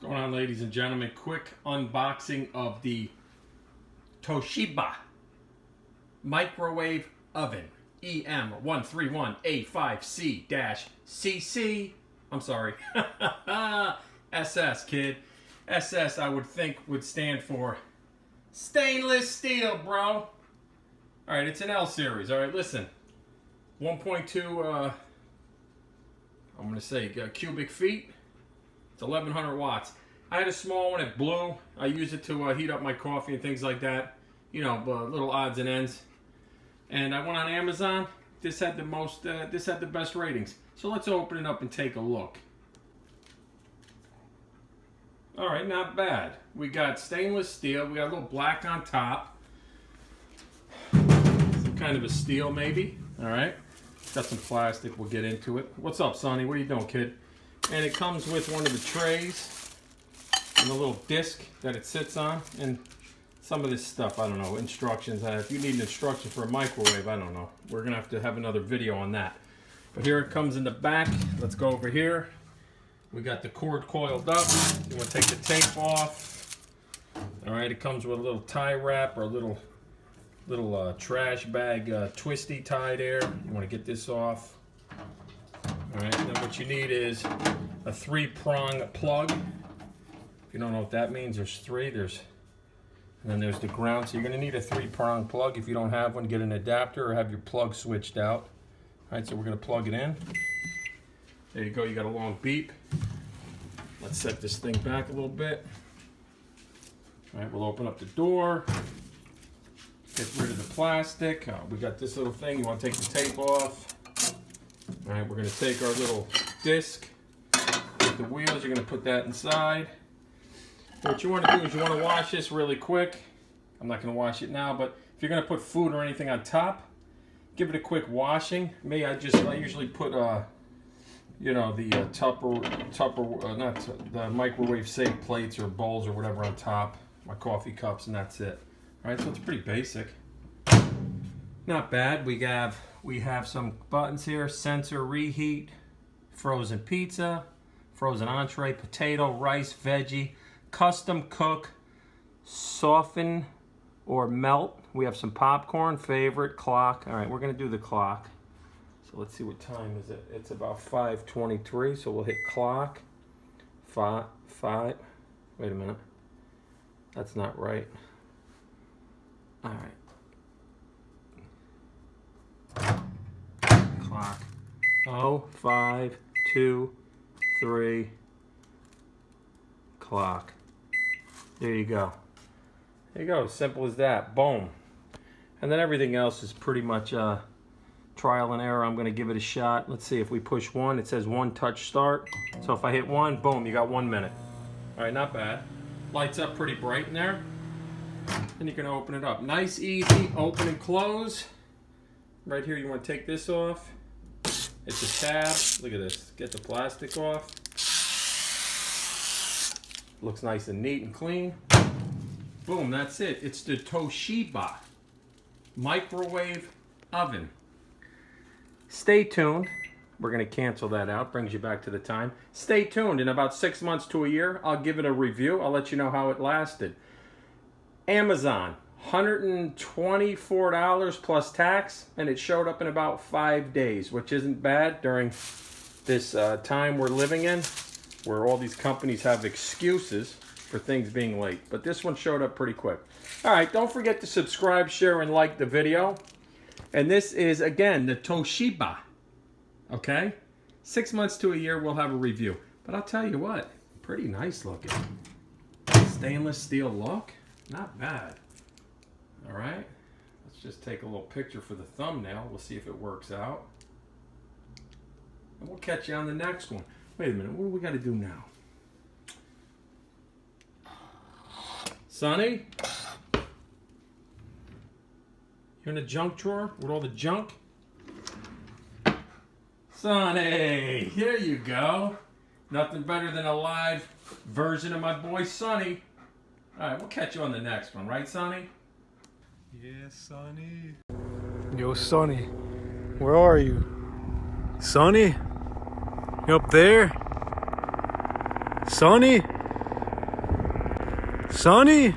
What's going on, ladies and gentlemen? Quick unboxing of the Toshiba microwave oven EM131A5G-SS. I'm sorry, SS, kid. SS, I would think, would stand for stainless steel, bro. All right, it's an L series. All right, listen, 1.2 I'm gonna say cubic feet. It's 1100 watts. I had a small one, it blew. I use it to heat up my coffee and things like that. You know, little odds and ends. And I went on Amazon. This had the most. This had the best ratings. So let's open it up and take a look. All right, not bad. We got stainless steel. We got a little black on top. Some kind of a steel, maybe. All right. Got some plastic. We'll get into it. What's up, Sonny? What are you doing, kid? And it comes with one of the trays and a little disc that it sits on, and some of this stuff, I don't know, instructions. If you need an instruction for a microwave, I don't know. We're gonna have to have another video on that. But here it comes in the back. Let's go over here. We got the cord coiled up. You want to take the tape off. All right, it comes with a little tie wrap or a little trash bag twisty tie there. You want to get this off. All right, and then what you need is a 3-prong plug. If you don't know what that means, there's three. And then there's the ground. So you're going to need a 3-prong plug. If you don't have one, get an adapter or have your plug switched out. All right, so we're going to plug it in. There you go. You got a long beep. Let's set this thing back a little bit. All right, we'll open up the door. Get rid of the plastic. We got this little thing. You want to take the tape off. All right, we're going to take our little disc with the wheels. You're going to put that inside. What you want to do is you want to wash this really quick. I'm not going to wash it now, but if you're going to put food or anything on top, give it a quick washing. Me, I usually put you know, the the microwave safe plates or bowls or whatever on top, my coffee cups, and that's it. All right, so it's pretty basic. Not bad. We have some buttons here: sensor, reheat, frozen pizza, frozen entree, potato, rice, veggie, custom cook, soften or melt. We have some popcorn, favorite, clock. All right, we're gonna do the clock. So let's see, what time is it? It's about 5:23. So we'll hit clock. Five. Wait a minute. That's not right. All right. Clock. 5, 2, 3. Clock. There you go. There you go. Simple as that. Boom. And then everything else is pretty much trial and error. I'm going to give it a shot. Let's see, if we push 1, it says 1 touch start. So if I hit 1, boom, you got 1 minute. All right, not bad. Lights up pretty bright in there. Then you can open it up. Nice, easy, open and close. Right here, you want to take this off. It's a tab. Look at this. Get the plastic off. Looks nice and neat and clean. Boom, that's it. It's the Toshiba microwave oven. Stay tuned. We're going to cancel that out. Brings you back to the time. Stay tuned. In about 6 months to a year, I'll give it a review. I'll let you know how it lasted. Amazon, $124 plus tax, and it showed up in about 5 days, which isn't bad during this time we're living in, where all these companies have excuses for things being late. But this one showed up pretty quick. All right, don't forget to subscribe, share, and like the video. And this is, again, the Toshiba, okay? 6 months to a year, we'll have a review. But I'll tell you what, pretty nice looking. Stainless steel look, not bad. All right, let's just take a little picture for the thumbnail. We'll see if it works out. And we'll catch you on the next one. Wait a minute, what do we got to do now? Sonny? You're in a junk drawer with all the junk? Sonny, here you go. Nothing better than a live version of my boy Sonny. All right, we'll catch you on the next one, right, Sonny? Yeah, Sonny. Yo, Sonny, where are you? Sonny? You up there? Sonny? Sonny?